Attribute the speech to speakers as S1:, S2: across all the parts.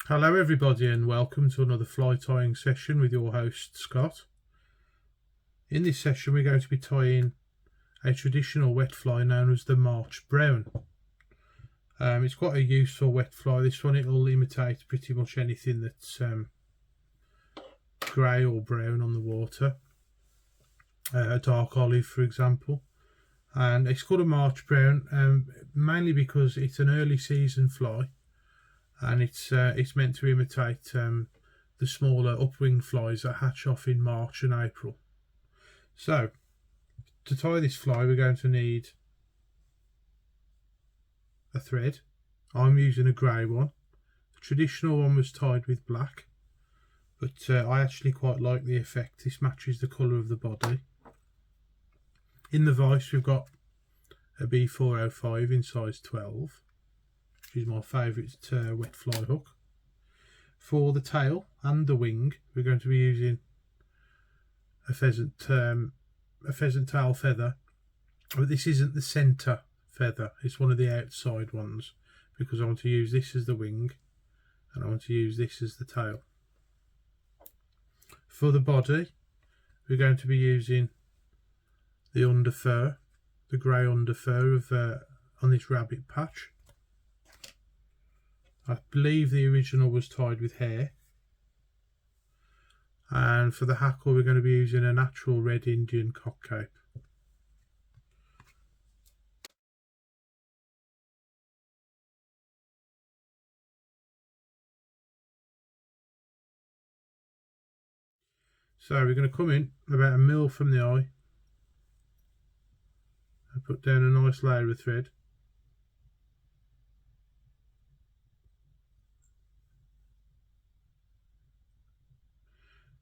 S1: Hello everybody and welcome to another fly tying session with your host Scott. In this session we're going to be tying a traditional wet fly known as the March Brown. It's quite a useful wet fly. This one, it will imitate pretty much anything that's grey or brown on the water, a dark olive for example. And it's called a March Brown mainly because it's an early season fly, and it's meant to imitate the smaller upwing flies that hatch off in March and April. So to tie this fly we're going to need a thread. I'm using a grey one. The traditional one was tied with black, but I actually quite like the effect. This matches the colour of the body. In the vise we've got a B405 in size 12, which is my favourite wet fly hook. For the tail and the wing we're going to be using a pheasant tail feather, but this isn't the centre feather, it's one of the outside ones, because I want to use this as the wing and I want to use this as the tail. For the body we're going to be using the underfur, the grey underfur of on this rabbit patch. I believe the original was tied with hair. And for the hackle we're going to be using a natural red Indian cock cape. So we're going to come in about a mil from the eye and put down a nice layer of thread.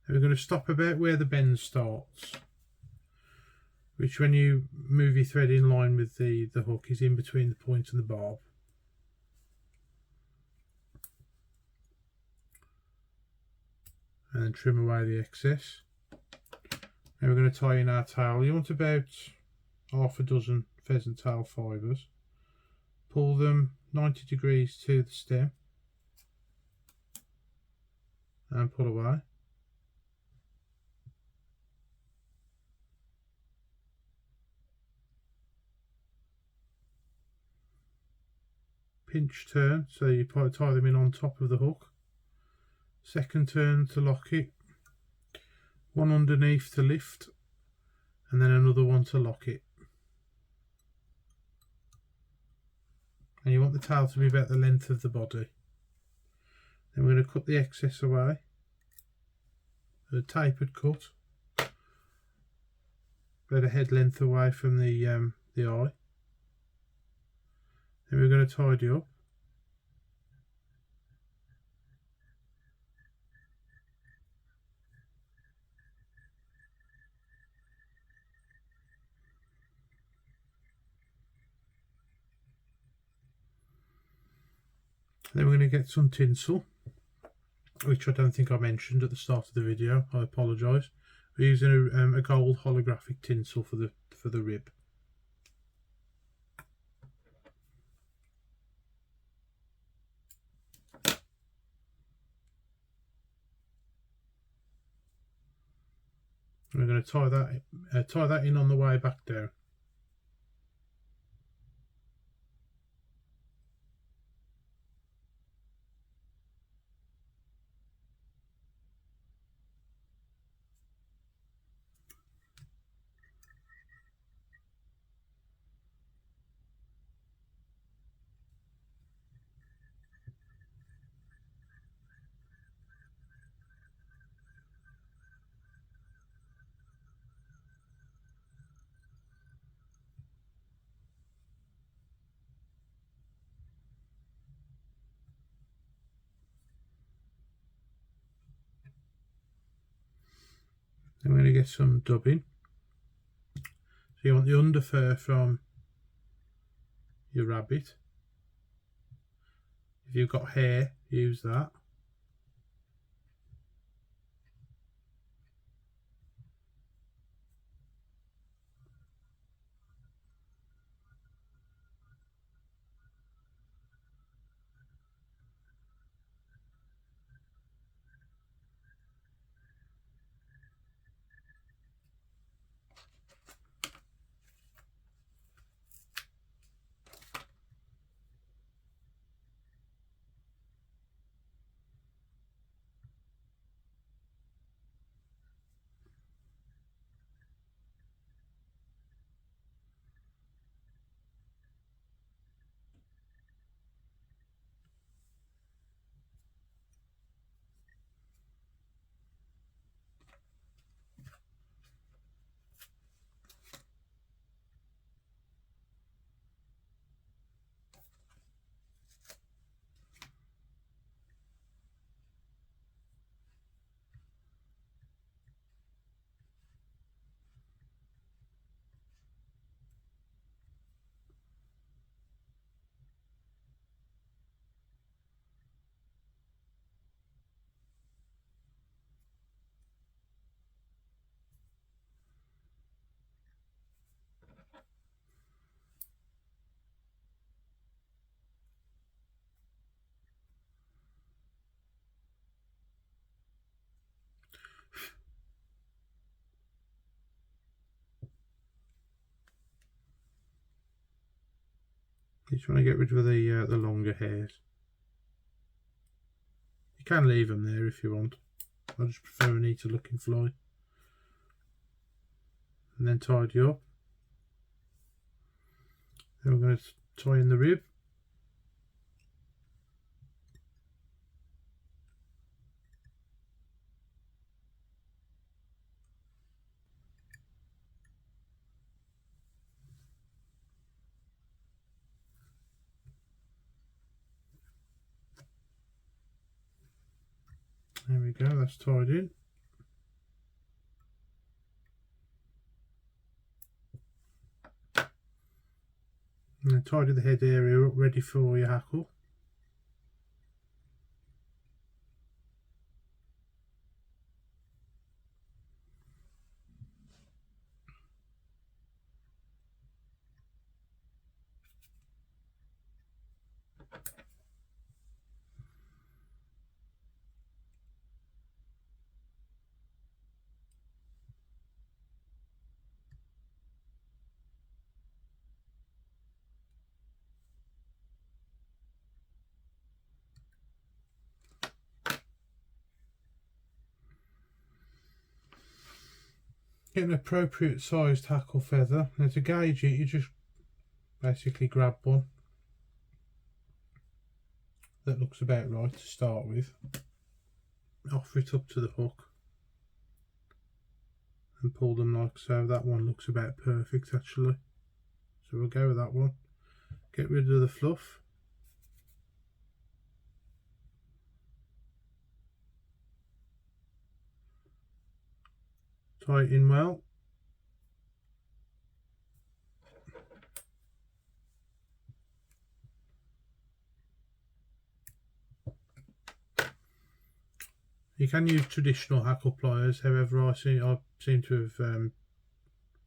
S1: And we're going to stop about where the bend starts, which when you move your thread in line with the hook is in between the point and the barb. And then trim away the excess. Now we're going to tie in our tail. You want about half a dozen pheasant tail fibres. Pull them 90 degrees to the stem and pull away. Pinch turn, so you tie them in on top of the hook. Second turn to lock it, one underneath to lift, and then another one to lock it. And you want the tail to be about the length of the body. Then we're going to cut the excess away, a tapered cut, about a head length away from the eye. Then we're going to tidy up. Then we're going to get some tinsel, which I don't think I mentioned at the start of the video. I apologise. We're using a gold holographic tinsel for the rib. We're going to tie that in on the way back down. Then we're going to get some dubbing. So you want the underfur from your rabbit. If you've got hair, use that. You just want to get rid of the longer hairs. You can leave them there if you want. I just prefer a neater looking fly. And then tidy up. Then we're going to tie in the rib. There we go, that's tied in. And then tidy the head area up, ready for your hackle. Get an appropriate sized hackle feather, and to gauge it you just basically grab one that looks about right to start with, offer it up to the hook and pull them like so. That one looks about perfect actually, so we'll go with that one. Get rid of the fluff. Tie it in well. You can use traditional hackle pliers, however I seem to have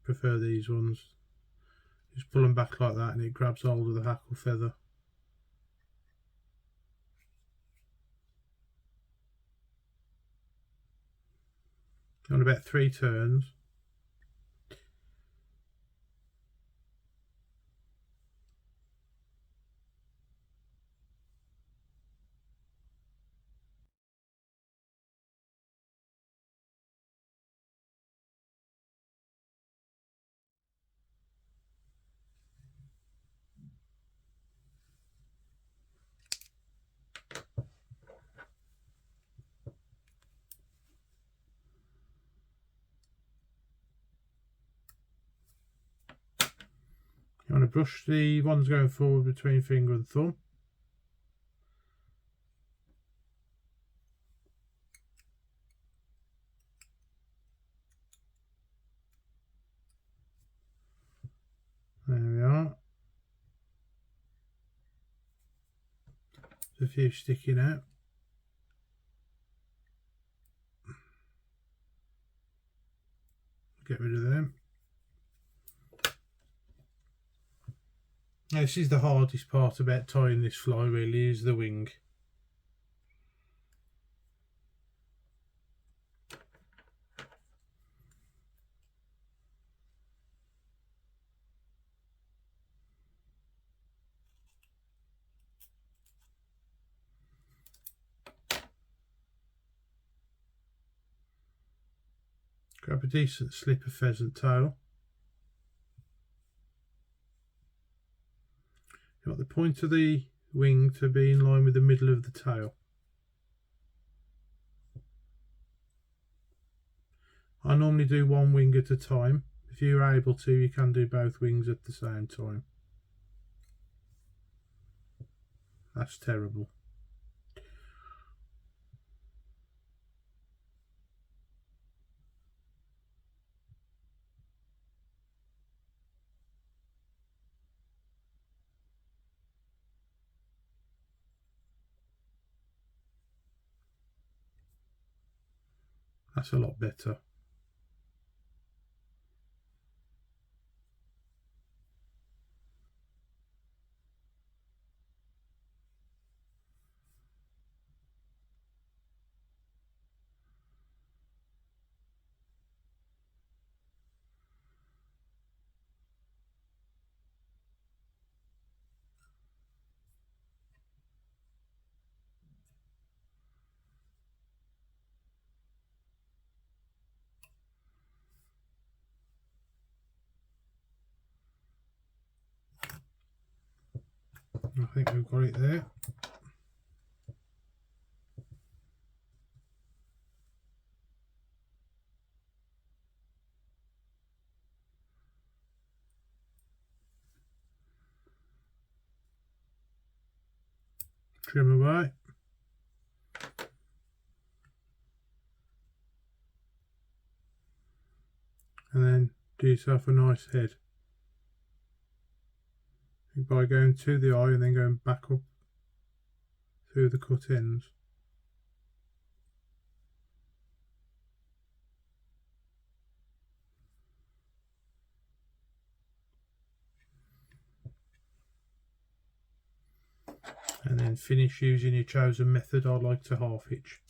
S1: prefer these ones. Just pull them back like that and it grabs hold of the hackle feather. On about 3 turns. You want to brush the ones going forward between finger and thumb. There we are. There's a few sticking out. Get rid of them. Now, this is the hardest part about tying this fly, really, is the wing. Grab a decent slip of pheasant tail. You want the point of the wing to be in line with the middle of the tail. I normally do one wing at a time. If you're able to, you can do both wings at the same time. That's terrible. That's a lot better. think we've got it there. Trim away. And then do yourself a nice head by going to the eye and then going back up through the cut ends. And then finish using your chosen method. I like to half hitch.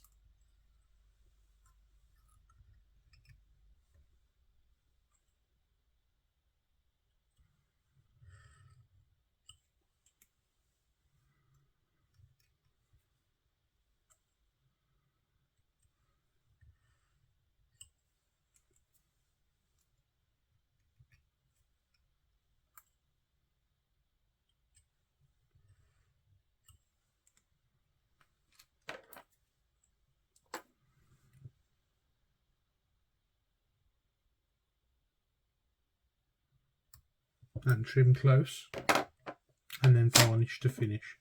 S1: And trim close, and then varnish to finish.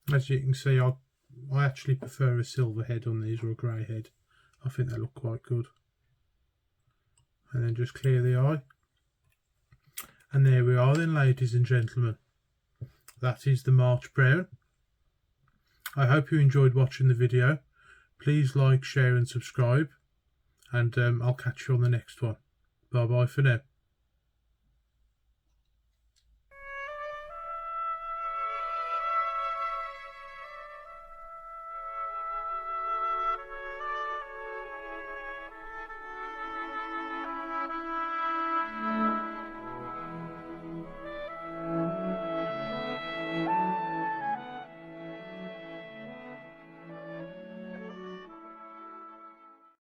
S1: As you can see, I actually prefer a silver head on these, or a grey head. I think they look quite good. And then just clear the eye. And there we are then, ladies and gentlemen. That is the March Brown. I hope you enjoyed watching the video. Please like, share and subscribe. And I'll catch you on the next one. Bye bye for now.